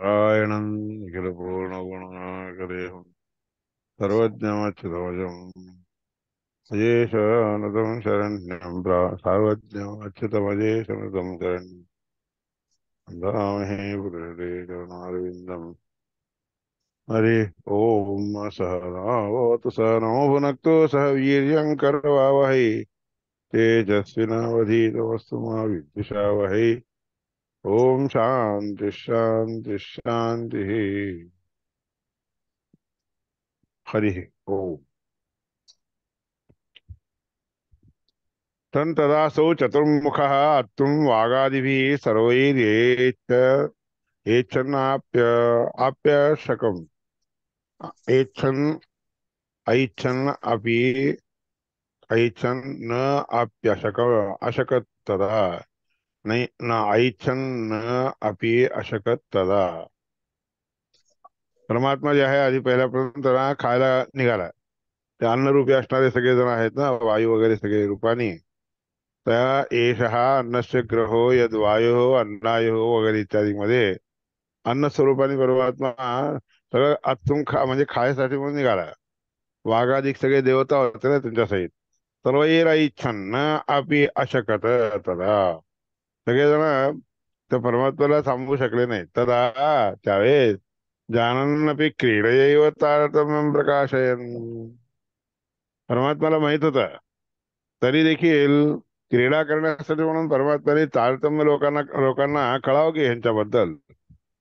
नारायणं निखिलपूर्णगुणाकरेहं सर्वज्ञमच्युतमजम् अजेशनदं शरण्यं सार्वज्ञमच्युतमजेशनदं शरण्यं वन्दामहे पुरुषे चरणारविन्दम् हरि ओम सहनावतु सहनौ भुनक्तु सह वीर्यं करवावहै तेजस्विनावधीतमस्तु मा विद्विषावहै ओम शांति शांति शांति हरि ओम तं तदासौ चतुर्मुखः अत्तुं वागादिभिः सर्वैर्येच्छन्नाप्य आप्यशकम् ऐच्छन् ऐच्छन् अपि ऐच्छन् न आप्यशक अशकत् तदा नहीं न ऐच्छन् न अपि अशकत् तदा परमात्मा जे आहे आधी पहिल्यापासून त्यांना खायला निघाला ते अन्नरूपी असणारे सगळे जण आहेत ना वायू वगैरे सगळे रूपानी त्या एषः अन्नस्य ग्रहो यद वायु अन्नायो वगैरे इत्यादी मध्ये अन्न स्वरूपाने परमात्मा सगळं आतून म्हणजे खायसाठी म्हणून निघाला वाघाधिक सगळे देवता होते ना त्यांच्या सहित सर्वैराइच्छन् अपि अशकत तदा सगळेजण त्या परमात्म्याला थांबवू शकले नाही तदा त्यावेळेस जानन्नपि क्रीडयैव तारतम्यं प्रकाशयन् परमात्म्याला माहित होतं तरी देखील क्रीडा करण्यासाठी म्हणून परमात्म्याने तारतम्य लोकांना लोकांना कळावं की ह्यांच्याबद्दल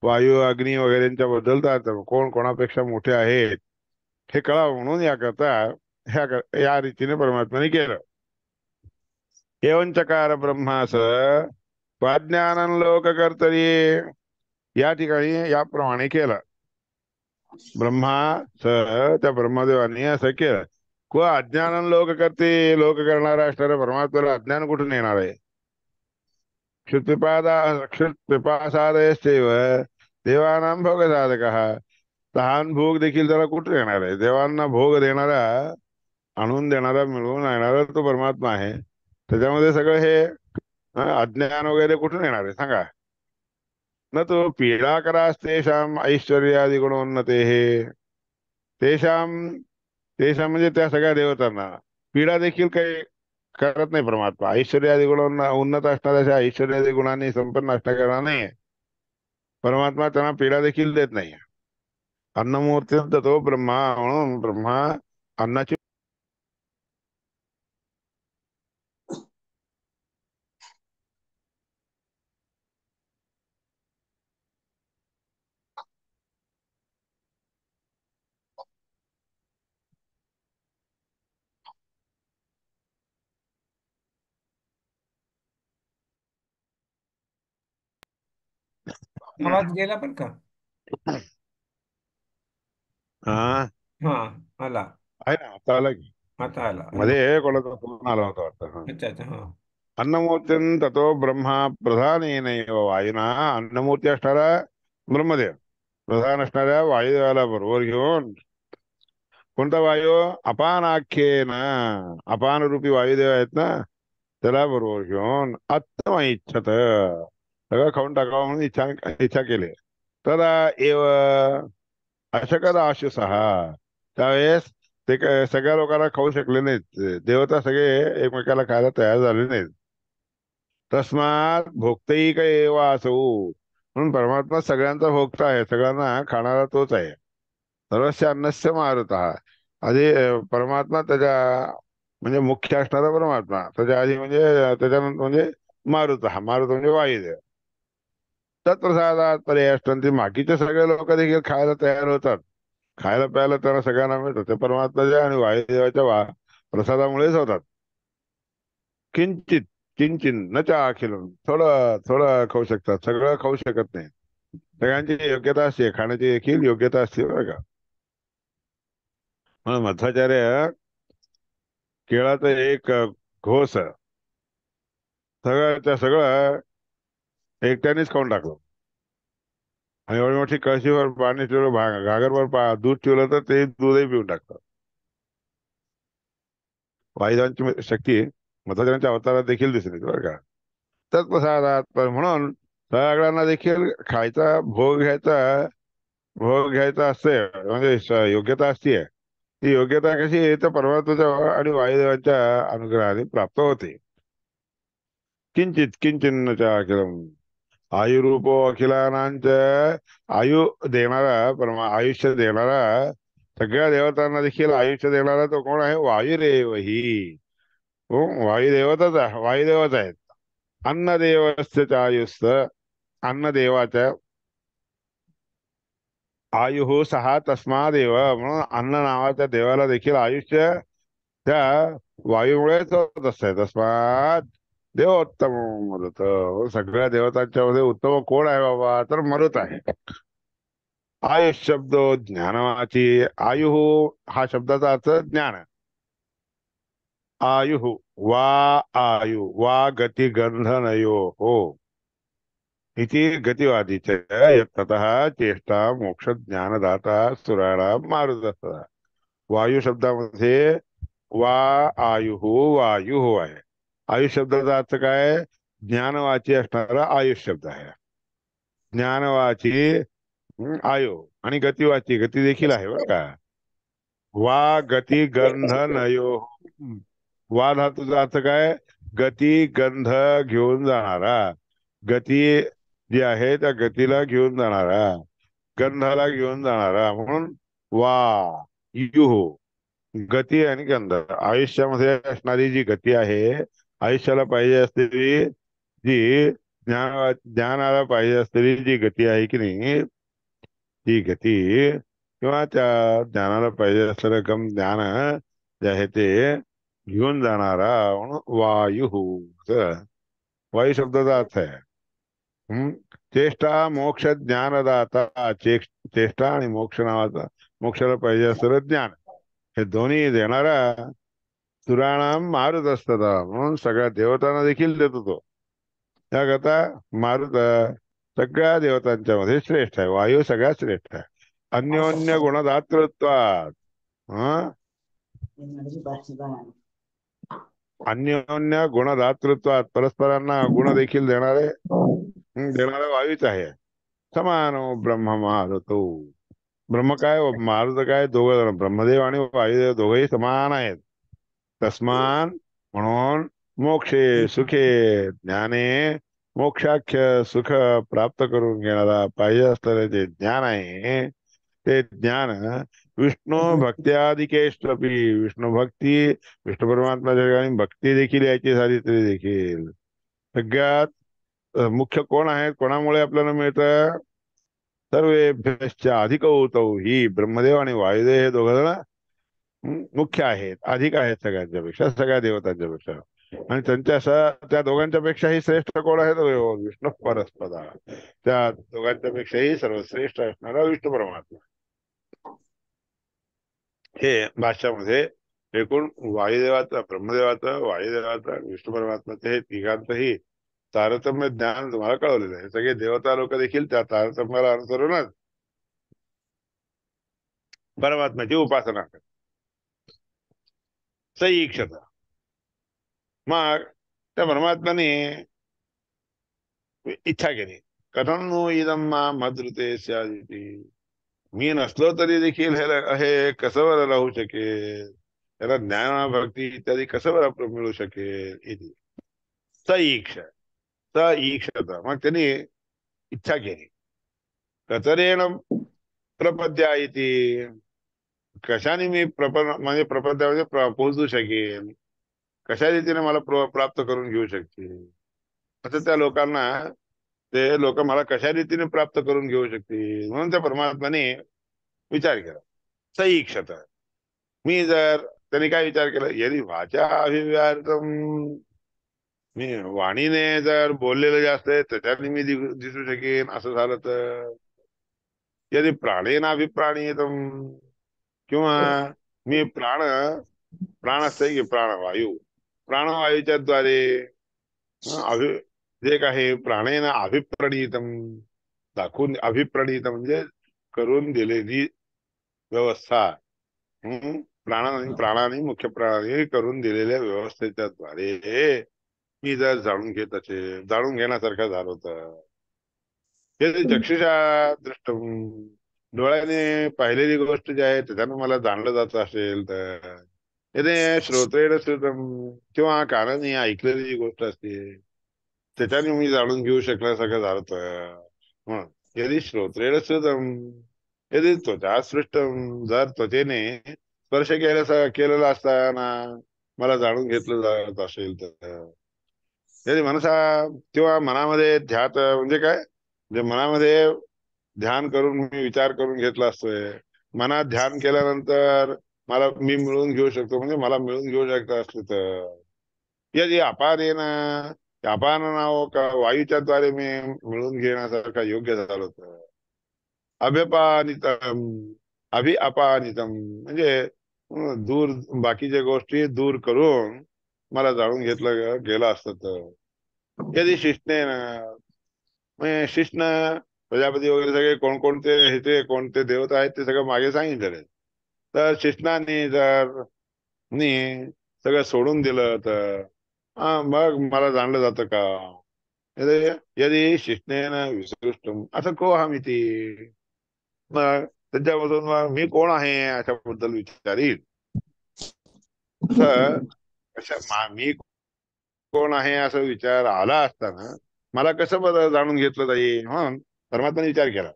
वायू अग्नी वगैरेंच्या बद्दल तारतम्य कोण कोणापेक्षा मोठे आहेत हे कळावं म्हणून याकरता या रीतीने परमात्म्याने केलं एवंचकार ब्रह्मास स्वाज्ञानं लोककर्तरी या ठिकाणी याप्रमाणे केलं ब्रह्मा त्या ब्रह्मदेवानी असं केलं अज्ञान लोक करते लोक करणारा असणाऱ्या परमात्म्याला अज्ञान कुठून येणार आहे क्षुत्पिपासादयश्चैव देवानां भोग साधक तहान भोग देखील त्याला कुठून येणार आहे देवांना भोग देणारा आणून देणारा मिळवून आणणारा तो परमात्मा आहे त्याच्यामध्ये सगळं हे अज्ञान वगैरे कुठून येणार आहे सांगा न तो पीडाकरास्तेषाम ऐश्वर्यादि गुणोन्नते हे तेषाम तेषाम म्हणजे त्या सगळ्या देवतांना पीडा देखील काही करत नाही परमात्मा ऐश्वर्यादि गुण उन्नत असणाऱ्या ऐश्वर्यादि गुणांनी संपन्न असणाऱ्या नाही परमात्मा त्यांना पीडा देखील देत नाही अन्नमूर्ती तो ब्रह्मा म्हणून ब्रह्मा अन्नाची आवाज गेला पण का? हा हा, आला. आहे ना आता आला की आता आला अन्न. मध्ये कोणाचा फोन आला होता वाटतं अच्छा अच्छा, हा. अन्नमूर्तीं ततो ब्रह्मा प्रधानेनैव वायुना अन्नमूर्ती असणारा ब्रह्मदेव प्रधान असणाऱ्या वायुदेवाला बरोबर घेऊन कोणता वायू अपानाख्येन अपान रूपी वायुदेव आहेत ना त्याला बरोबर घेऊन आत्मा इच्छत सगळं खाऊन टाकावं म्हणून इच्छा इच्छा केली तदा एव अशकदाशुसहा त्यावेळेस सगळ्या लोकांना खाऊ शकले नाहीत देवता सगळे एकमेकाला खायला तयार झाले नाहीत तस्मात भोक्तैक एव असौ म्हणून परमात्मा सगळ्यांचा भोक्ता आहे सगळ्यांना खाणारा तोच आहे सर्वस्य अन्नस्य मारुत आधी परमात्मा त्याच्या म्हणजे मुख्य असणारा परमात्मा त्याच्या आधी म्हणजे त्याच्यानंतर म्हणजे मारुत मारुत म्हणजे वायुदेव तत्प्रसादात पर्याय बाकीचे सगळे लोक देखील खायला तयार होतात खायला प्यायला त्यांना सगळ्यांना मिळतं ते परमात्माच्या आणि वायुदेवाच्या प्रसादामुळेच होतात किंचित किंचिन न चा अखिलम थोडं थोडं खाऊ शकतात सगळं खाऊ शकत नाही सगळ्यांची योग्यता असते खाण्याची देखील योग्यता असते बरं का म्हणून मध्वाचार्य केळाचं एक घोस सगळं एकट्यानेच खाऊन टाकलं आणि एवढी मोठी कळशीवर पाणी ठेवलं घागरवर दूध ठेवलं तर ते दूधही पिऊन टाकतात वायुदेवांची शक्ती मध्वाचार्यांच्या अवतारात देखील दिसली बरं का तत्प्रसादात म्हणून सगळ्यांना देखील खायचा भोग घ्यायचा असते, म्हणजे योग्यता असते. ती योग्यता कशी आहे तर परमात्म्याच्या आणि वायुदेवांच्या अनुग्रहाने प्राप्त होते. किंचित किंचिन्न च अखिलम, आयुरूपो अखिलानांच, आयु देणारा आयुष्य देणारा, सगळ्या देवतांना देखील आयुष्य देणारा तो कोण आहे? वायुरेव ही. हो, वायुदेवच आहेत. अन्नदेवस्य आयुस्त, अन्नदेवाच्या आयु सहा तस्मादेव, म्हणून अन्न नावाच्या देवाला देखील आयुष्य त्या वायूमुळेच होत असते. तस्मात देवोत्तम मरुत, सगळ्या देवतांच्या मध्ये उत्तम कोण आहे बाबा? तर मरुत आहे. आयुष शब्द ज्ञानवाची, आयु हा शब्दाचा अर्थ ज्ञान. आयु वा, आयु वा गती गंधनयो हो, इति गतिवादीच ततः चेष्टा मोक्ष ज्ञानदाता सुराणाम मारुतः. वायू शब्दामध्ये वा, आयु वायु आहे. आयुष शब्दाचा अर्थ काय? ज्ञानवाची असणारा आयुष शब्द आहे. ज्ञानवाची आयु, आणि गतिवाची गती देखील आहे बरं का. वा गती गंध नयो, वा धातूचा अर्थ काय? गती गंध घेऊन जाणारा, गती जी आहे त्या गतीला घेऊन जाणारा, गंधाला घेऊन जाणारा, म्हणून वा युहो, गती आणि गंध. आयुष्यामध्ये असणारी जी गती आहे, आयुष्याला पाहिजे असलेली जी ज्ञानाला पाहिजे असलेली जी गती आहे की नाही, ती गती किंवा त्या ज्ञानाला पाहिजे असलेलं गम ज्ञान जे आहे ते घेऊन जाणारा, म्हणून वायू. वायू शब्दाचा अर्थ आहे हम्म चेष्टा मोक्ष ज्ञानदाता. चेष्टा आणि मोक्ष नावाचा, मोक्षाला पाहिजे असलेलं ज्ञान, हे दोन्ही देणारा सुराणाम मारुत असतात, म्हणून सगळ्या देवतांना देखील देतो तो. त्याकरता मारुत सगळ्या देवतांच्या मध्ये श्रेष्ठ आहे. वायू सगळ्यात श्रेष्ठ आहे. अन्योन्य गुणदातृत्वात, हं? अन्योन्य गुणदातृत्वात, परस्परांना गुण देखील देणारा वायूच आहे. समानो ब्रह्म मारुतो, ब्रह्म काय मारुत काय, दोघं जण ब्रह्मदेव आणि वायुदेव दोघेही समान आहेत. तस्मान, म्हणून मोक्षे सुखे ज्ञाने, मोक्षाख्य सुख प्राप्त करून घेणारा पाहिजे असलेले जे ज्ञान आहे, ते ज्ञान विष्णू भक्त्यादिकेष्टपी, विष्णू भक्ती, विष्णू परमात्म्याच्या ठिकाणी भक्ती देखील यायची झाली तरी देखील सगळ्यात मुख्य कोण आहे? कोणामुळे आपल्याला मिळतं? सर्वेभ्यश्च अधिकौतौ ही, ब्रह्मदेव आणि वायुदेव हे दोघं जण मुख्य आहेत, अधिक आहेत सगळ्यांच्या पेक्षा, सगळ्या देवतांच्या पेक्षा. आणि त्या दोघांच्या पेक्षाही श्रेष्ठ कोण आहे? तो विष्णू परस्पदा, त्या दोघांच्या पेक्षाही सर्वश्रेष्ठ असणारा विष्णू परमात्मा. हे भाष्यामध्ये एकूण वायुदेवाचं, ब्रह्मदेवाचं, वायुदेवाचं आणि विष्णू परमात्म्याचं हे तिघांचंही तारतम्य ज्ञान तुम्हाला कळवलेलं आहे. सगळे देवता लोक देखील त्या तारतम्याला अनुसरूनच परमात्म्याची उपासना करतात. सईक्षता, मग त्या परमात्म्याने इच्छा केली. कथं नो इदं मां मधुते स्यादिति, मी नसलो तरी देखील हे कसं बरं राहू शकेल, त्याला ज्ञान भक्ती इत्यादी कसं बरं मिळू शकेल इति. स ईक्ष, स ईक्षता, मग त्यांनी इच्छा केली. कचरेण प्रपद्या इति, कशाने मी म्हणजे प्रपद्यामध्ये पोहोचू शकेल, कशा रीतीने मला प्राप्त करून घेऊ शकतील, असं त्या लोकांना, ते लोक मला कशा रीतीने प्राप्त करून घेऊ शकतील. म्हणून त्या परमात्म्याने विचार केला. सईक्षता, मी जर, त्यांनी काय विचार केला? यदि वाचा अभिव्यार्थम, मी वाणीने जर बोललेलं जास्त आहे त्याच्याने मी दिसू शकेन असं झालं तर, यदि प्राणेन अभिप्राणीयतम, किंवा मी प्राण असतंय की प्राणवायू, प्राणवायूच्या द्वारे अभि जे काही प्राणेन अभिप्रणीतम, दाखवून, अभिप्रणीत म्हणजे करून दिलेली व्यवस्था, प्राणाने मुख्य प्राणाने करून दिलेल्या व्यवस्थेच्या द्वारे मी जर जाणून घेण्यासारखं झालं होतं, हे चक्षुषा दृष्टम, डोळ्याने पाहिलेली गोष्ट जी आहे त्याच्यानं मला जाणलं जात असेल तर, याने श्रोत्रेण श्रुतम, किंवा कानाने ऐकलेली जी गोष्ट असते त्याच्याने मी जाणून घेऊ शकल्यासारखं झालं तर, म्हणून यदि श्रोत्रेण श्रुतम, यदि त्वचा सृष्टम, जर त्वचेने स्पर्श केलेला असताना मला जाणून घेतलं जात असेल तर, यदि मनसा, किंवा मनामध्ये ध्यात म्हणजे काय, म्हणजे मनामध्ये ध्यान करून मी विचार करून घेतला असतोय, मनात ध्यान केल्यानंतर मला मी मिळवून घेऊ शकतो, म्हणजे मला मिळून घेऊ शकत असलं तर, यदि अपानेन, अपान नाव का वायूच्या द्वारे मी मिळून घेण्यासारखा योग्य झालो तर, अभ्यपानितम, अभि अपानितम, म्हणजे दूर, बाकीच्या गोष्टी दूर करून मला जाणून घेतलं गेलं असतं तर, यदि शिष्टेन, म्हणजे शिष्ण, प्रजापती वगैरे सगळे कोणकोणते ह्याचे कोणते देवता आहेत ते सगळं मागे सांगितलेले, तर शिष्णाने जर मी सगळं सोडून दिलं तर, मग मला जाणलं जातं का, यदि यदि शिष्णेन विसृष्टम असं को अहमिति, मग त्याच्यामधून मग मी कोण आहे अशाबद्दल विचारील, असं मी कोण आहे असं विचार आला असताना मला कसं बरं जाणून घेतलं जाईल, म्हणून परमात्माने विचार केला,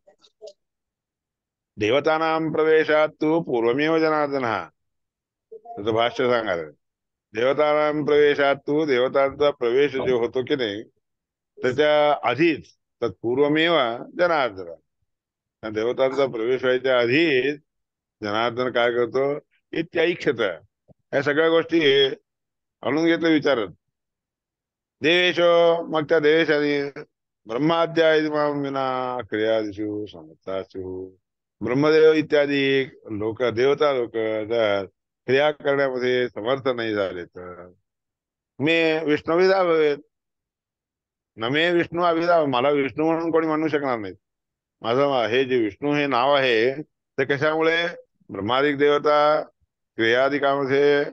देवतानां प्रवेशात तू पूर्वमेव जनार्दन, त्याचं भाष्य सांगायला, देवतानां प्रवेशात तू, देवतांचा प्रवेश जो होतो की नाही त्याच्या आधीच, तत्पूर्वमेव जनार्दन, त्या देवतांचा प्रवेश व्हायच्या आधीच जनार्दन काय करतो, इत्याईक्षत, या सगळ्या गोष्टी आणून घेतलं विचारत, देवेश, मग त्या देवेशाने ब्रह्माद्या विना क्रियादिषु समर्थासु, ब्रह्मदेव इत्यादी लोक, देवता लोक जर क्रिया करण्यामध्ये समर्थ नाही झाले तर, मी विष्णुविधा भवेत, न मे विष्णू अभिधा, मला विष्णू म्हणून कोणी म्हणू शकणार नाही, माझं हे जे विष्णू हे नाव आहे ते कशामुळे, ब्रह्मादिक देवता क्रियादिकामध्ये,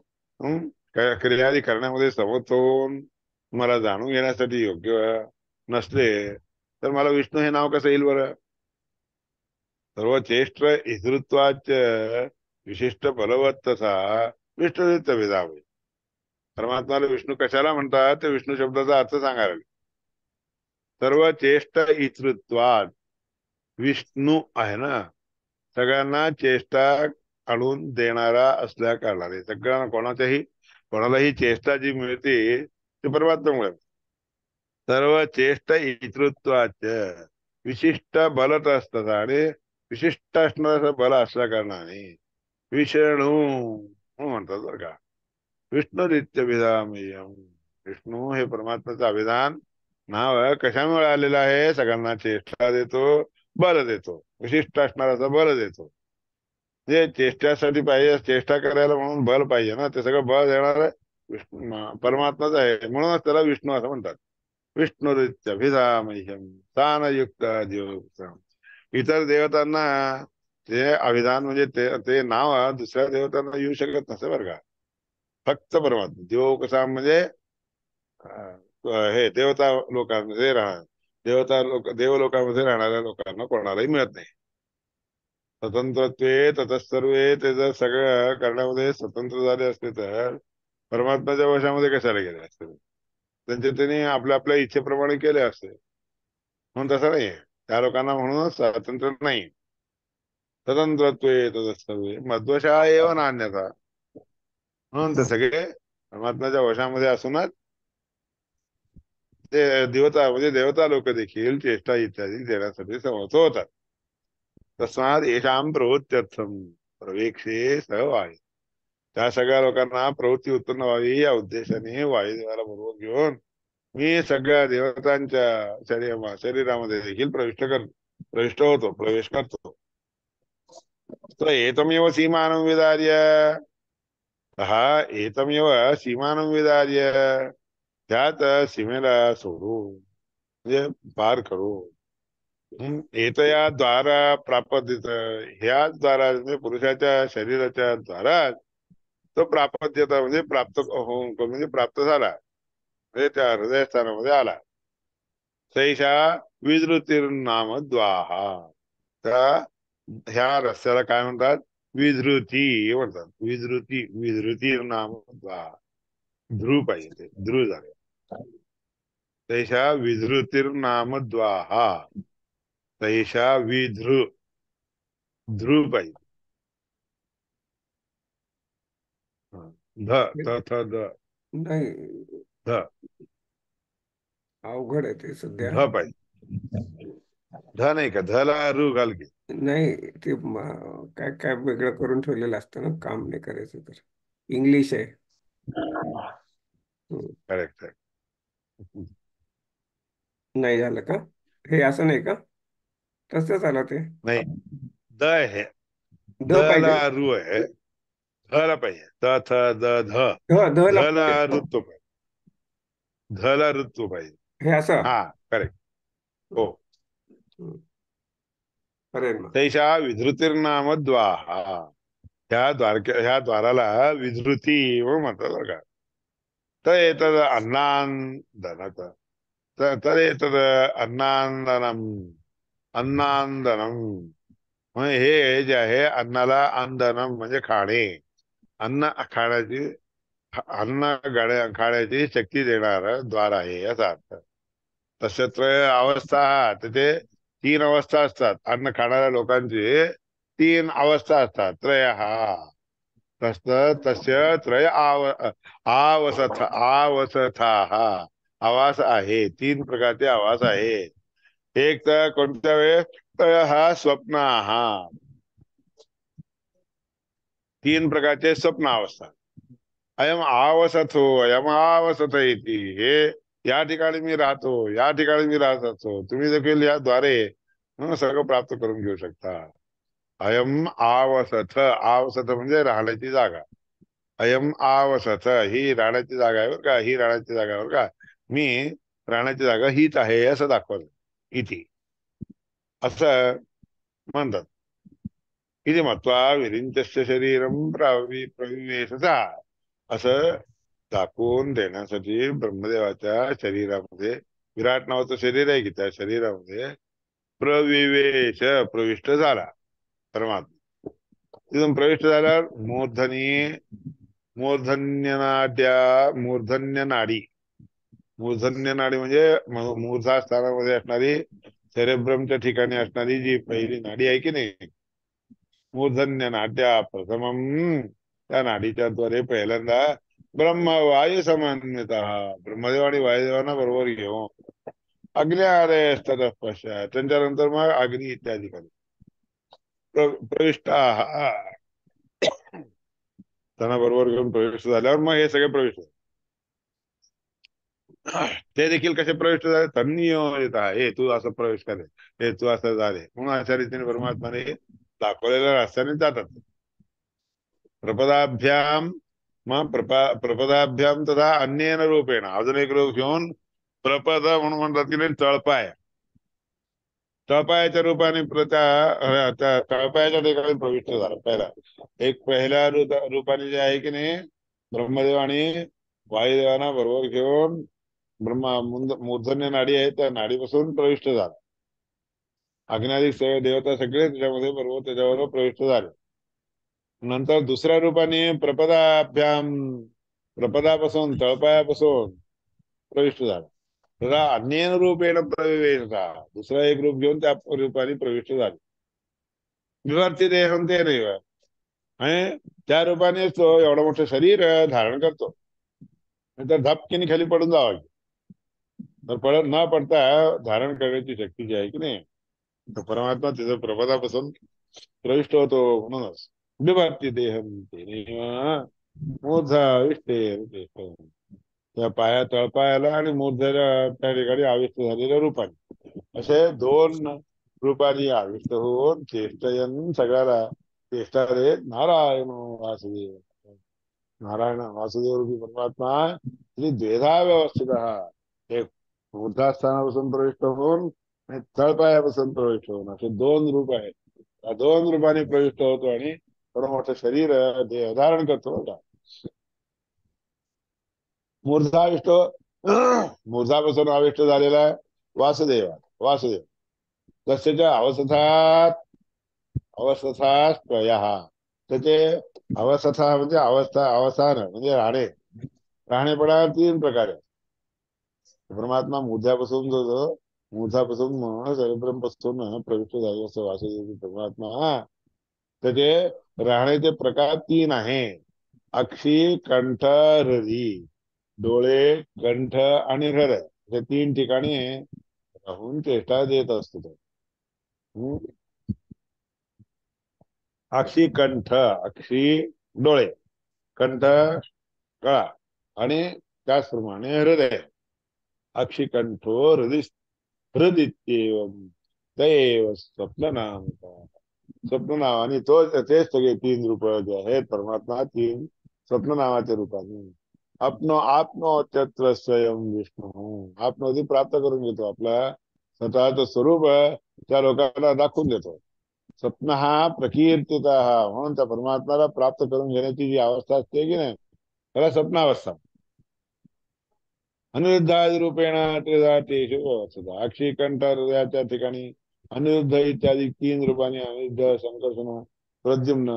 क्रियादी करण्यामध्ये समर्थ होऊन मला जाणून घेण्यासाठी योग्य नसले तर मला विष्णू हे नाव कसं येईल बरं, सर्व चेष्ट इतृत्वाच विशिष्ट बलवत तसा विष्णुत्व विधावे, परमात्माला विष्णू कशाला म्हणतात ते विष्णू शब्दाचा अर्थ सांगायला, सर्व चेष्ट इतृत्वात, विष्णू आहे ना, सगळ्यांना चेष्टा आणून देणारा असल्या कारणाने, सगळ्यांना कोणालाही चेष्टा जी मिळते ती परमात्म्यामुळे, सर्व चेष्टा इतृत्वाच विशिष्ट बलत असतात, आणि विशिष्ट असणारं बल असल्या कारणाने विष्णू म्हणतात बरं का, विष्णुरित्य विधामेयम, विष्णू हे परमात्म्याचं अभिधान नाव कशामुळे आलेलं आहे, सगळ्यांना चेष्टा देतो, बल देतो, विशिष्ट असणारा बल देतो, जे चेष्टासाठी पाहिजे, चेष्टा करायला म्हणून बल पाहिजे ना, ते सगळं बल देणार परमात्माच आहे, म्हणूनच त्याला विष्णू असं म्हणतात, विष्णुरित्यभिधामह्यम स्थानयुक्त देव, इतर देवतांना ते अभिधान म्हणजे ते नाव दुसऱ्या देवतांना येऊ शकत नसतं बरं का, फक्त परमात्मा देव कसा म्हणजे हे देवता लोकांमध्ये राहणार, देवलोकामध्ये राहणाऱ्या लोकांना कोणालाही मिळत नाही, स्वतंत्रत्वे ततस्तर्वे, ते जर सगळं करण्यामध्ये स्वतंत्र झाले असते तर परमात्म्याच्या वशामध्ये कशाला गेले असते, त्यांनी आपल्या आपल्या इच्छेप्रमाणे केले असते, म्हणून तसं नाही, त्या लोकांना म्हणून स्वातंत्र्य नाही, स्वतंत्रत्वे ततस्तर्वे मध्वशा एव नान्यथा, म्हणून ते सगळे परमात्म्याच्या वशामध्ये असूनच ते देवता म्हणजे देवता लोक देखील चेष्टा इत्यादी देण्यासाठी समर्थ होतात, तस्मात येशाम प्रवृत्त्यर्थम प्रवेक्षे सहवाय, त्या सगळ्या लोकांना प्रवृत्ती उत्पन्न व्हावी या उद्देशाने वायुदेवाला बरोबर घेऊन मी सगळ्या देवतांच्या शरीरामध्ये देखील प्रविष्ट होतो, प्रवेश करतो, तर एतमेव सीमानं विदार्य, हा एतमेव सीमानं विदार्य, त्यात सीमेला सोडून म्हणजे पार करू, एतया द्वारा प्रापदित, ह्याच द्वारा म्हणजे पुरुषाच्या शरीराच्या द्वारा तो प्रापद्यता म्हणजे प्राप्त होऊन म्हणजे प्राप्त झाला, म्हणजे त्या हृदयस्थानामध्ये आला, सैषा विधृतीर्नाम द्वाहा. त्या ह्या रस्त्याला काय म्हणतात? विधृती म्हणतात. विधृती, विधृतीर्नाम द्वाहा. ध्रुव पाहिजे, ते ध्रुव झाले. तैषा विधृतीर्नाम द्वाहा. तैषा विधृ, ध्रुव पाहिजे. हा. ध, त, थ, द, नाही, ध, अवघड आहे ते सध्या. ध पाहिजे. ध नाही का? ध ला रू घाल की. नाही, ते काय काय वेगळं करून ठेवलेलं असतं ना, काम नाही करायचं तर. इंग्लिश आहे. हम्म. करेक्ट आहे. नाही झालं का? हे असं नाही का? तसंच आलं ते. नाही, द आहे. द ध ला पाहिजे. रू आहे. ध ला पाहिजे. त, थ, द, ध. ध ध ला ध ला पाहिजे. ऋत्व पाहिजे. ध ला ऋत्व पाहिजे. हे असं. हा, करेक्ट. हो. हम्म. हम्म. अरे मग. तैषा विधृतीर्नाम द्वाहा. ह्या द्वाराला विधृती म्हणून म्हणतात बरं का. तर एतद अन्नांदनत. तर एतद अन्नांदनम. अन्नांदनम म्हणजे हे जे आहे, अन्नाला अंदनम म्हणजे खाणे. अन्न खाण्याची, अन्न खाण्याची शक्ती देणार द्वार आहे याचा अर्थ. तस्य त्रय अवस्था, तिथे तीन अवस्था असतात. अन्न खाणाऱ्या लोकांची तीन अवस्था असतात. त्रय हा. तस्य त्रय आवसथा हा. आवास आहे, तीन प्रकारचे आवास आहे. एक तर कोणत्या वेळेस? त्रय हा स्वप्न हा. तीन प्रकारचे स्वप्न अवस्था. अयम आवसथो, अयम आवसथ इति. हे या ठिकाणी मी राहतो, या ठिकाणी मी राहत असतो. तुम्ही देखील याद्वारे सगळं प्राप्त करून घेऊ शकता. अयम आवसथ. आवसथ म्हणजे राहण्याची जागा. अयम आवसथ, ही राहण्याची जागा आहे बरं का. ही राहण्याची जागा आहे बरं का. मी राहण्याची जागा हीच आहे असं दाखवलं इथे, असं म्हणतात. इति मत्वा विरिञ्चस्य शरीरं प्रविवेशसा. असं दाखवून देण्यासाठी ब्रह्मदेवाच्या शरीरामध्ये, विराट नावाचं शरीर आहे की, त्या शरीरामध्ये प्रविवेश, प्रविष्ट झाला परमात्मा. तिथून प्रविष्ट झाल्यावर मूर्धन्य नाडी. मूर्धन्य नाडी म्हणजे मूर्धा स्थानामध्ये असणारी, सेरेब्रमच्या ठिकाणी असणारी जी पहिली नाडी आहे की नाही, मूर्धन्य नाड्या प्रथमम. त्या नाडीच्या द्वारे पहिल्यांदा ब्रह्म वायू समन्वित, ब्रह्मदेव आणि वायुदेवांना बरोबर घेऊन अग्नी आले ततः पश्चात, त्यांच्यानंतर मग अग्नी इत्यादी प्रविष्ट, त्यांना बरोबर घेऊन प्रविष्ट झाल्यावर मग हे सगळे प्रविष्ट ते देखील कसे प्रविष्ट झाले? तन्नियोजित आहे. हे तू असं प्रवेश करे, हे तू असं झाले म्हणून अशा रीतीने परमात्माने दाखवलेल्या रस्त्याने जातात. प्रपदाभ्याम, मग प्रपदाभ्याम तथा अन्येन रूपेण, अजून एक रूप घेऊन प्रपद म्हणून म्हणतात की नाही, तळपाय. तळपायाच्या रूपाने त्या तळपायाच्या ठिकाणी प्रविष्ट झाला पहिला. एक पहिल्या रूपाने जे आहे की नाही, ब्रह्मदेव आणि वायुदेवांना बरोबर घेऊन मूर्धन्य नाडी आहे, त्या नाडीपासून प्रविष्ट झाला. अग्नाधिक सगळे देवता सगळे त्याच्यामध्ये बरोबर त्याच्याबरोबर प्रविष्ट झाले. नंतर दुसऱ्या रूपाने प्रपदाभ्याम, प्रपदापासून, तळपायापासून प्रविष्ट झाला. तथा अन्येन रूपेण प्रवेश, दुसरा एक रूप घेऊन त्या रूपाने प्रविष्ट झाले. विवर्ती देहम ते नाही, आणि त्या रूपाने तो एवढं मोठं शरीर धारण करतो. नंतर धपकीने खाली पडून जावं, तर पडत न पडता धारण करण्याची शक्ती जी आहे की नाही, तो परमात्मा तिथं प्रपदापासून प्रविष्ट होतो. म्हणूनच विभक्ती देहम तेनेव मूर्धा विष्टे, त्या तळपायाला आणि मूर्धेला त्या ठिकाणी आविष्ट झालेल्या रूपाने, असे दोन रूपाने आविष्ट होऊन चेष्टयन, सगळ्याला चेष्टा रे नारायण वासुदेव. नारायण वासुदेव रूपी परमात्मा श्री द्वेधा व्यवस्थित, एक मूर्धास्थानापासून प्रविष्ट होऊन आणि तळपायापासून प्रविष्ट होऊन, असे दोन रूप आहेत. त्या दोन रूपाने प्रविष्ट होतो आणि थोडं मोठं शरीर देह धारण करतो का. मूर्धाविष्ट मूर्धापासून आविष्ट झालेला आहे. वासुदेवा वासुदेव तस्य अवस्थात अवस्था त्याचे अवस्था म्हणजे अवसान म्हणजे राहणेपणा तीन प्रकारे. परमात्मा मूर्धापासून पासून प्रविष्ट झाले असं वासुदेव परमात्मा त्याचे राहण्याचे प्रकार तीन आहे. अक्षी कंठ हृदी डोळे कंठ आणि हृदय हे तीन ठिकाणी राहून चेष्टा देत असतो तो. हम्म. अक्षी डोळे कंठ गळा आणि त्याचप्रमाणे हृदय अक्षिकंठो हृदित्येवम दैव स्वप्ननाम स्वप्ननाम आणि तो तेच सगळे तीन रूप जे आहेत परमात्मा तीन स्वप्ननामाच्या रूपाने आपनो स्वयं विष्णू आपणोधी प्राप्त करून घेतो आपला स्वतःच स्वरूप त्या लोकांना दाखवून देतो. स्वप्न हा प्रकीर्तिता म्हणून त्या परमात्म्याला प्राप्त करून घेण्याची जी अवस्था असते की नाही त्याला स्वप्नावस्था. अनिरुद्धादि रूपेण त्रिधा तेषु अवस्थितः अक्षिकंठ हृदयाच्या ठिकाणी अनिरुद्ध इत्यादी तीन रूपाने अनिरुद्ध संकर्षण प्रद्युम्न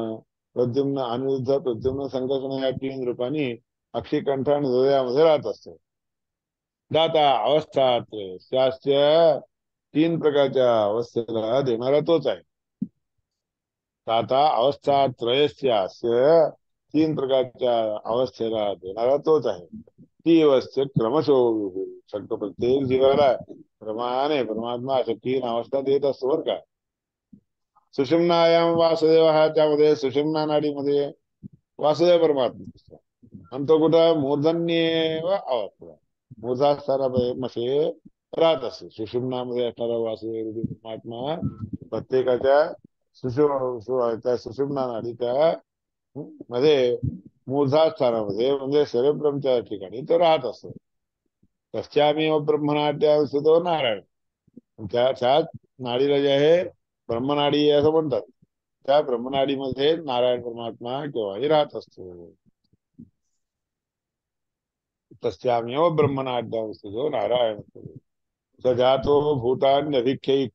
प्रद्युम्न अनिरुद्ध प्रद्युम्न संकर्षण या तीन रूपांनी अक्षिकंठ आणि हृदयामध्ये राहत असतो. दाता अवस्था शास्त्र तीन प्रकारच्या अवस्थेला देणारा तोच आहे. दाता अवस्था त्रयस्यास्य तीन प्रकारच्या अवस्थेला देणारा तोच आहे. ती अवस्था क्रमशः शक्त प्रत्येक जीवाला क्रमाने परमात्मा अशा तीन अवस्था देत असतो बरं का. सुषुम्नायाम वासुदेव हा त्यामध्ये सुषुम्ना नाडीमध्ये वासुदेव परमात्मा असतो. आणि तो कुठं मूर्धन्य अवस्था मूर्धास्थानामध्ये राहत असतो. सुषुम्नामध्ये असणारा वासुदेव परमात्मा प्रत्येकाच्या त्या सुषुम्ना नाडीच्या मध्ये मूर्धास्थानामध्ये म्हणजे सेरेब्रमच्या ठिकाणी तो राहत असतो. तस्यामेव ब्रह्मनाट्य स्थितो नारायण त्याच नाडीला जे आहे ब्रह्मनाडी असं म्हणतात. त्या ब्रह्मनाडीमध्ये नारायण परमात्मा केव्हाही राहत असतो. तस्यामेव ब्रह्मनाट्य स्थितो नारायण सजातो भूतान्यभिख्य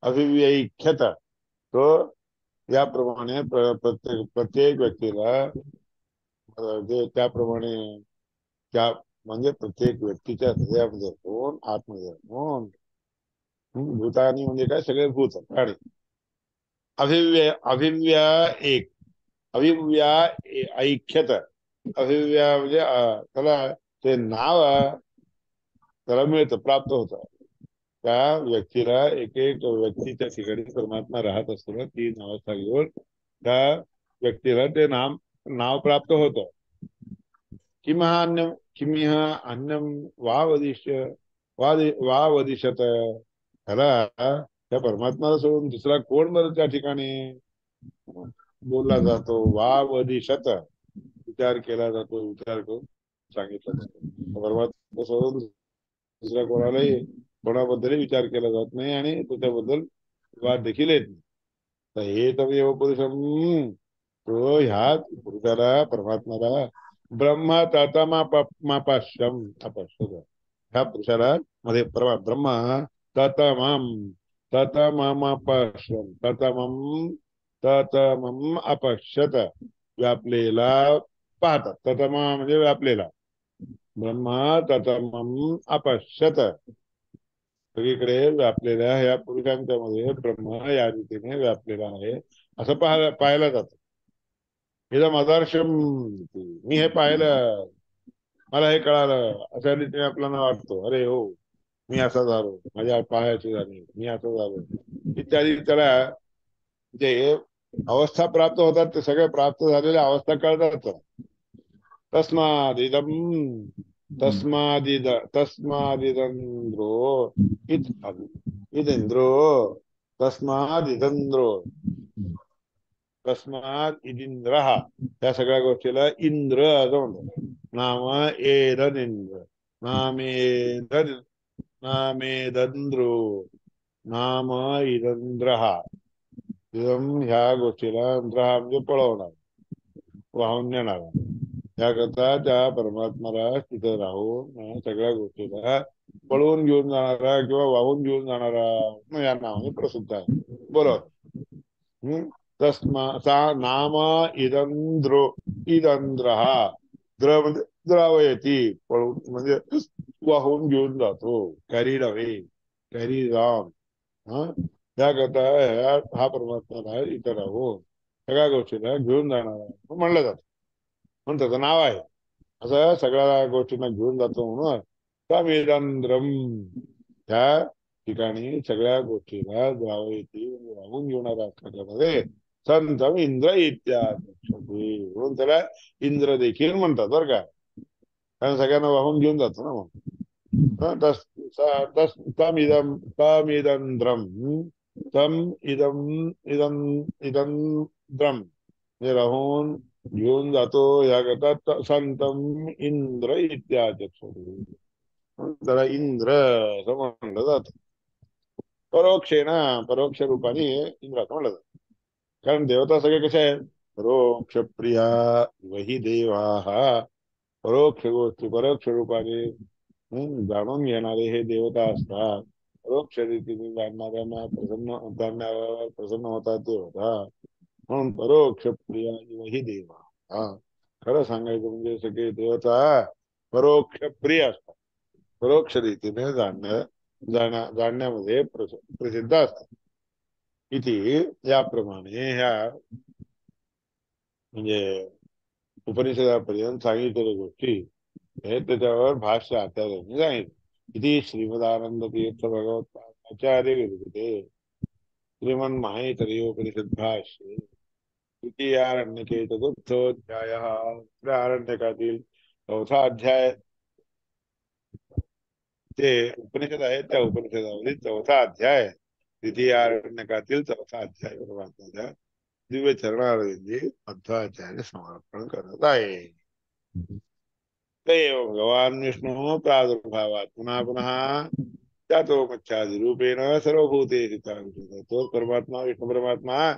अभिव्यख्यत तो याप्रमाणे प्रत्येक व्यक्तीला जे त्याप्रमाणे त्या म्हणजे प्रत्येक व्यक्तीच्या हृदयामध्ये राहून आतमध्ये राहून भूतानी म्हणजे काय सगळे भूत प्राणी अभिव्या एक अभिव्या ऐक्यत अभिव्या म्हणजे त्याला ते नाव त्याला मिळतं प्राप्त होतं. त्या व्यक्तीला एक एक व्यक्तीच्या ठिकाणी परमात्मा राहत असताना तीन अवस्था घेऊन त्या व्यक्तीला ते नाव प्राप्त होतं. किमिह अन्यम वावदिशत त्याला त्या परमात्म्याला सोडून दुसरा कोण बरं त्या ठिकाणी बोलला जातो. वावदिशत विचार केला जातो विचार करून सांगितलं जातो. परमात्मा सोडून दुसऱ्या कोणाबद्दलही विचार केला जात नाही आणि त्याच्याबद्दल वाद देखील येत नाही. तर हे तमेव पुरुषम तो ह्या पुरुषाला परमात्म्याला ब्रह्म ततमापाश्यम अपश्यत ह्या पुरुषाला मध्ये ब्रह्म ततमम ततममपश्यम ततमम अपश्यत व्यापलेला पाहतात. ततमा म्हणजे व्यापलेला ब्रह्म ततमम अपश्यत सगळीकडे व्यापलेल्या ह्या पुरुषांच्या मध्ये ब्रह्म या रीतीने व्यापलेला आहे असं पाहायला जातं. इदम आदर्शम मी हे पाहिलं मला हे कळालं अशा रीतीने आपल्याला वाटतो. अरे हो मी असा झालो माझ्या पायाची झाली मी असं झालो इत्यादी त्याला जे अवस्था प्राप्त होतात ते सगळे प्राप्त झालेल्या अवस्था कळतात. तस्मादिदम तस्मादिदंद्रो इदेंद्रो तस्मादिदंद्रो तस्मात इदिंद्र या सगळ्या गोष्टीला इंद्र असं म्हणतात. नाम एदनिंद्र नामेद नामेदंद्रो नाम इदंद्र ह्या गोष्टीला इंद्र म्हणजे पळवणार वाहून नेणार. त्याकरता त्या परमात्म्याला तिथं राहून सगळ्या गोष्टीला पळवून घेऊन जाणारा किंवा वाहून घेऊन जाणारा या नावाने प्रसिद्ध आहे. बरोबर. हम्म. तस्मा सा नाम इदंद्रो इदंद्र हा द्र म्हणजे द्रावयती पळून म्हणजे वाहून घेऊन जातो. Carried away, carry on. हा त्याकरता हा परमात्मा आहे इतर राहून सगळ्या गोष्टीला घेऊन जाणारा म्हणलं जातं म्हणून त्याचं नाव आहे. असं सगळ्या गोष्टींना घेऊन जातो म्हणून तमिदंद्रम त्या ठिकाणी सगळ्या गोष्टीला द्रावयती वाहून घेणारा असल्यामध्ये संतम इंद्र इत्यादी म्हणून त्याला इंद्र देखील म्हणतात बरं का. कारण सगळ्यांना वाहून घेऊन जातो ना मग. तस तस तमिदम तमिदंद्रम तम इदम इदम इदंद्रम हे राहून घेऊन जातो या करता संतम इंद्र इत्यादी त्याला इंद्र असं म्हणलं जातं. परोक्षेण परोक्ष रूपाने इंद्र असं म्हणलं जातं. कारण देवता सगळे कसे आहेत परोक्ष प्रिया वही देवा परोक्ष गोष्टी परोक्ष रूपाने जाणून घेणारे हे देवता असतात. परोक्ष रीतीने जाणणाऱ्यांना जाणणाऱ्यावर प्रसन्न होतात देवता म्हणून परोक्ष प्रिया वही देवा. हा खरं सांगायचं म्हणजे सगळे देवता परोक्ष प्रिय असतात. परोक्ष रीतीने जाणण्यामध्ये प्रसिद्ध असतात. इथे याप्रमाणे ह्या म्हणजे उपनिषदापर्यंत सांगितलेल्या गोष्टी हे त्याच्यावर भाष्य आचार्यांनी सांगितलं. इथे श्रीमदानंद तीर्थ भगवत आचार्य विरचिते श्रीमन्महेश्वरीयोपनिषद भाष्ये द्वितीयारण्यके चतुर्थोऽध्यायः. आरण्यकातील चौथा अध्याय ते उपनिषद आहे त्या उपनिषदावरील चौथा अध्याय द्वितीयारण्यकातील चौथा अध्याय परमात्म्याच्या दिव्य चरणारविंदी अध्यायाने समर्पण करत आहे. तदेव भगवान विष्णू प्रादुर्भावात पुन्हा पुन्हा त्यातो मच्छादी रूपेण सर्वभूतेषु चालतो. तो परमात्मा विष्णू परमात्मा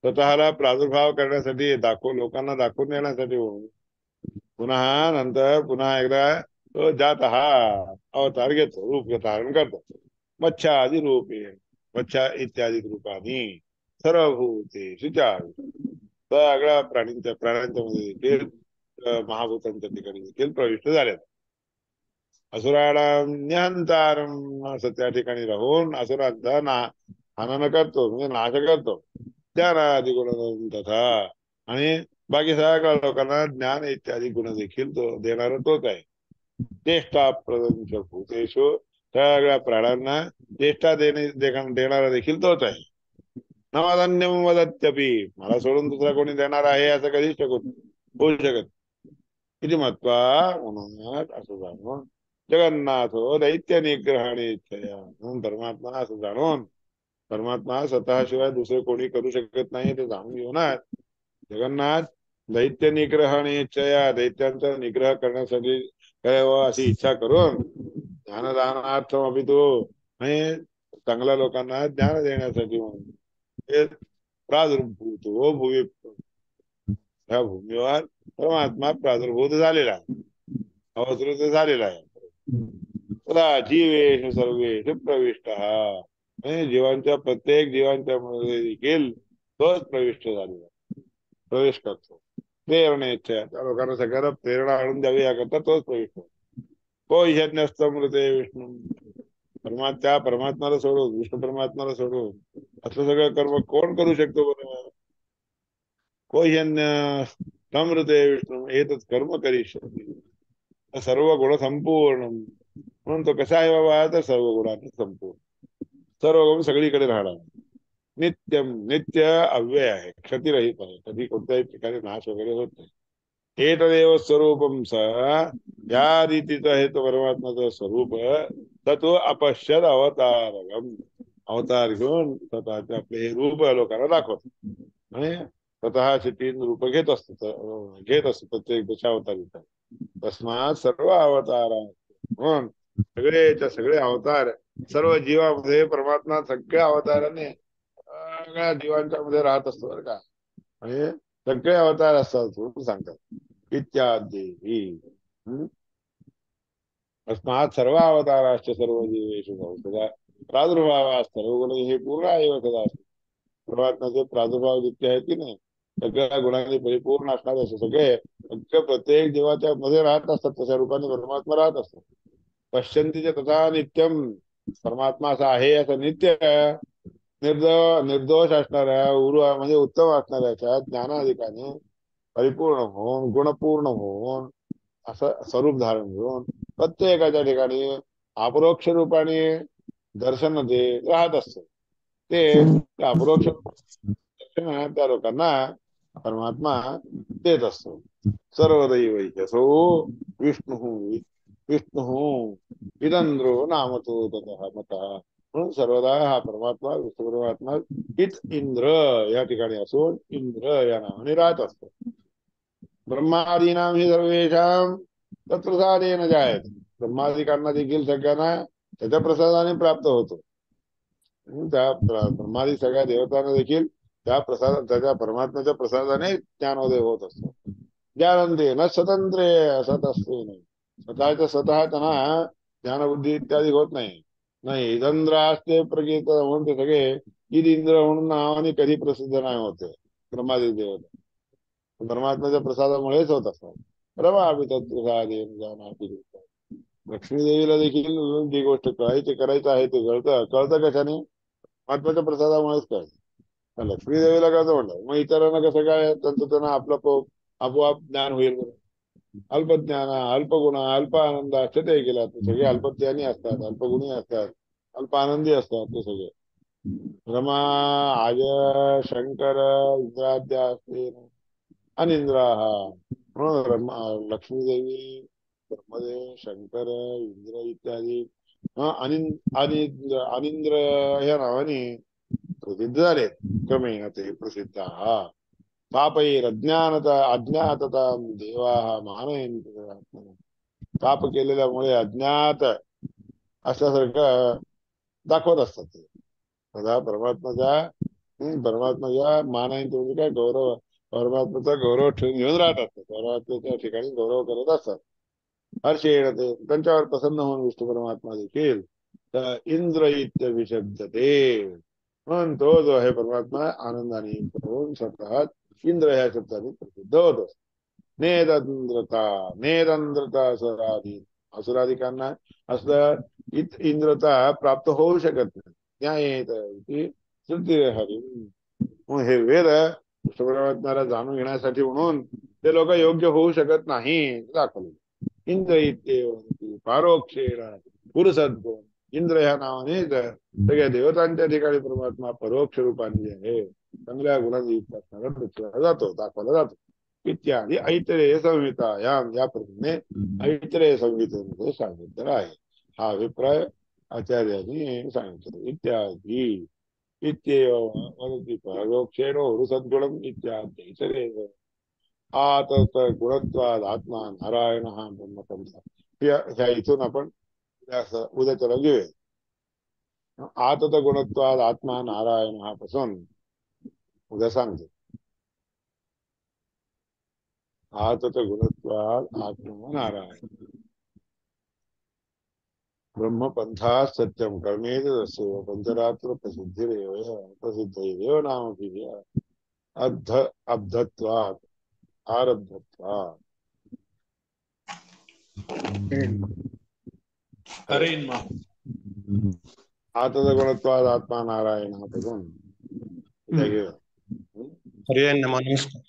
स्वतःला प्रादुर्भाव करण्यासाठी लोकांना दाखवून देण्यासाठी पुन्हा नंतर पुन्हा एकदा तो जात हा अवतार घेतो रूप धारण करतो. मच्छादी रूपे मच्छा इत्यादी रूपाने सर्वभूतेषु सगळ्या प्राण्यांच्या मध्ये देखील महाभूतांच्या ठिकाणी देखील प्रविष्ट झाल्यात. असुराणाम निहंतारम असं त्या ठिकाणी राहून असुरांचा हनन करतो म्हणजे नाश करतो. ज्ञानादी गुण तथा आणि बाकी सगळ्या लोकांना ज्ञान इत्यादी गुण देखील तो देणारा तोच आहे. चेष्टा प्रदंश भूतेषु सगळ्या प्राण्यांना चेष्टा देणारा देखील तोच आहे. नवधन्यम वदत्यपि मला सोडून दुसरा कोणी देणार आहे असं कधीच होऊ शकत किती महत्वा म्हणून असं जाणून जगन्नाथो दैत्य निग्रहाने इच्छया म्हणून परमात्मा असं जाणून परमात्मा स्वतःशिवाय दुसरे कोणी करू शकत नाही ते जाणून घेऊन जगन्नाथ दैत्य निग्रहाने इच्छया दैत्यांचा निग्रह करण्यासाठी करावं अशी इच्छा करून ज्ञानदानार्थम अभि तो आणि चांगल्या लोकांना ज्ञान देण्यासाठी म्हणून प्रादुर्भूतो भूमी ह्या भूमीवर परमात्मा प्रादुर्भूत झालेला आहे अवतृत झालेला आहे. तदा जीवेषु सर्वेषु प्रविष्ट म्हणजे जीवांच्या प्रत्येक जीवांच्या मध्ये देखील तोच प्रविष्ट झालेला प्रवेश करतो. प्रेरणेच्या त्या लोकांना सगळ्यांना प्रेरणा आणून द्यावी याकरता तोच प्रविष्ट को यज्ञस्तमृते विष्णू परमात्म्याला सोडून विष्णू परमात्म्याला सोडून असं सगळं कर्म कोण करू शकतो बरोबर. को यज्ञ समृते विष्णू हेच कर्म करीष्यति सर्व गुण संपूर्ण म्हणून तो कसा आहे बाबा तर सर्व गुणांनी संपूर्ण सर्व गुण सगळीकडे राहणार नित्यम नित्य अव्यय आहे क्षतिरहित आहे कधी कोणत्याही ठिकाणी नाश वगैरे होत नाही. एतदेव स्वरूपम स या रीतीचं आहे तो परमात्माचं स्वरूप तो अपश्यद अवतारगम अवतार घेऊन स्वतःचे आपले हे रूप लोकांना दाखवत आणि स्वतःचे 3 रूप घेत असतो प्रत्येक दशावतारी. तस्मात सर्व अवतार म्हणून सगळेच्या सगळे अवतार सर्व जीवामध्ये परमात्मा सगळ्या अवताराने सगळ्या जीवांच्या मध्ये राहत असतो बरं का. म्हणजे सगळे अवतार असतात म्हणून सांगतात इत्यादी अस्मात् सर्वावताराश्च सर्वजीवेषु सदा प्रादुर्भावाः सर्वगुणैः हे पूर्ण एव सदा अस्ति. परमात्म्याचे प्रादुर्भाव जितके आहेत की नाही, सगळ्या गुणांनी परिपूर्ण असणारे असे सगळे सगळे प्रत्येक जीवाच्या मध्ये राहत असतात. तशा रूपाने परमात्मा राहत असतो. पश्यन्ति च तथा नित्यम, परमात्मा असा आहे असं नित्य निर्दोष असणाऱ्या म्हणजे उत्तम असणाऱ्याच्या ज्ञानाधिकाने परिपूर्ण होऊन गुणपूर्ण होऊन असं स्वरूप धारण घेऊन प्रत्येकाच्या ठिकाणी अपरोक्ष रूपाने दर्शन देत राहत असतो. ते त्या अपरोक्ष दर्शन त्या लोकांना परमात्मा देत असतो. सर्वदैवैक्यसो विष्णू विष्णू इदंद्रो नाम तो ततः मतः. म्हणून सर्वदा हा परमात्मा विष्णू परमात्मा इत इंद्र या ठिकाणी असून इंद्र या नावाने राहत असतो. ब्रह्मादीनां हि सर्वेषां तत्प्रसादेन जायते. ब्रह्मादिकांना देखील सगळ्यांना त्याच्या प्रसादाने प्राप्त होतो. म्हणून त्या ब्रह्मादी सगळ्या देवतांना देखील त्या प्रसाद त्याच्या परमात्म्याच्या प्रसादाने ज्ञानोदय होत असतो. ज्ञानंते न स्वतंत्रे असत असते नाही, स्वतः त्यांना ज्ञानबुद्धी इत्यादी होत नाही. नाही इदंद्र असते प्रगीत म्हणून ते सगळे ईद इंद्र म्हणून नावाने कधी प्रसिद्ध नाही होते. ब्रह्मादी देवता परमात्म्याच्या प्रसादामुळेच होत असतात. रमापि तत्प्रसादेन जानाति. लक्ष्मी देवीला देखील जी गोष्ट करायचं आहे ते कळतं. कळतं कशाने? परमात्म्याच्या प्रसादामुळेच कळतं. लक्ष्मी देवीला कळतं म्हणलं, मग इतरांना कसं काय? त्यांचं त्यांना आपोआप ज्ञान होईल बरं. अल्पज्ञान अल्पगुण अल्प आनंद असते ते केला. ते सगळे अल्पज्ञानी असतात, अल्पगुणी असतात, अल्प आनंदी असतात ते सगळे. रमा आय शंकर इंद्राद्या असते अनिंद्राः. लक्ष्मी देवी ब्रह्मदेव शंकर इंद्र इत्यादी अनिंद्र ह्या नावाने प्रसिद्ध झाले. क्रमेण ते प्रसिद्ध पापैरज्ञानता अज्ञातता देवाः मानयन्ति. पाप केलेल्यामुळे अज्ञात असल्यासारखं दाखवत असतात ते. सदा परमात्माच्या मानयन्ति म्हणजे काय? गौरव. परमात्म्याचा गौरव ठेवून घेऊन राहत असतात. परमात्म्याच्या ठिकाणी गौरव करत असतात. हर्षेण ते त्यांच्यावर प्रसन्न होऊन विष्णू परमात्मा देखील तर इंद्र इत्यभिषब्दते. म्हणून तो जो आहे परमात्मा आनंदाने युक्त होऊन स्वतः इंद्र ह्या शब्दाने प्रसिद्ध होत असतो. नेदंद्रता नेदंद्रता असुराधिकांना असं इंद्रता प्राप्त होऊ शकत नाही. ज्ञायेत श्रुती मग हे वेद विष्णू परमात्म्याला जाणून घेण्यासाठी म्हणून ते लोक योग्य होऊ शकत नाही दाखवले. इंद्र इत्येव पारोक्षेण पुरुषत्व. इंद्र ह्या नावाने सगळ्या देवतांच्या ठिकाणी परमात्मा परोक्ष रूपाने जे आहे चांगल्या गुणांनी युक्त असणारा जातो दाखवला जातो. इत्यादी ऐतरेय संहिता या प्रमाणे ऐतरेय संहितेमध्ये सांगितलेला आहे. हा अभिप्राय आचार्यांनी सांगितलं. इत्यादी इत्येव वदति परोक्षेण सद्गुणम् इत्यादी इतरेय आतत गुणत्वाद आत्मा नारायण हा ब्रह्मपंथ. ह्या इथून आपण उद्याच्याला घेऊया. आतत गुणत्वाद आत्मा नारायण हा पासून उद्या सांगतो. आतत गुणत्वाद आत्मा नारायण ब्रह्मपंथा सत्यम कर्मेत तस्यैव पंचरात्र प्रसिद्धैरेव नाम अब्धत्वात् आरब्धत्वात्. हरे नमः. आतत गुणत्वाद आत्मा नारायण हा पासून उद्या घेऊया. हरे नमः. नमस्कार.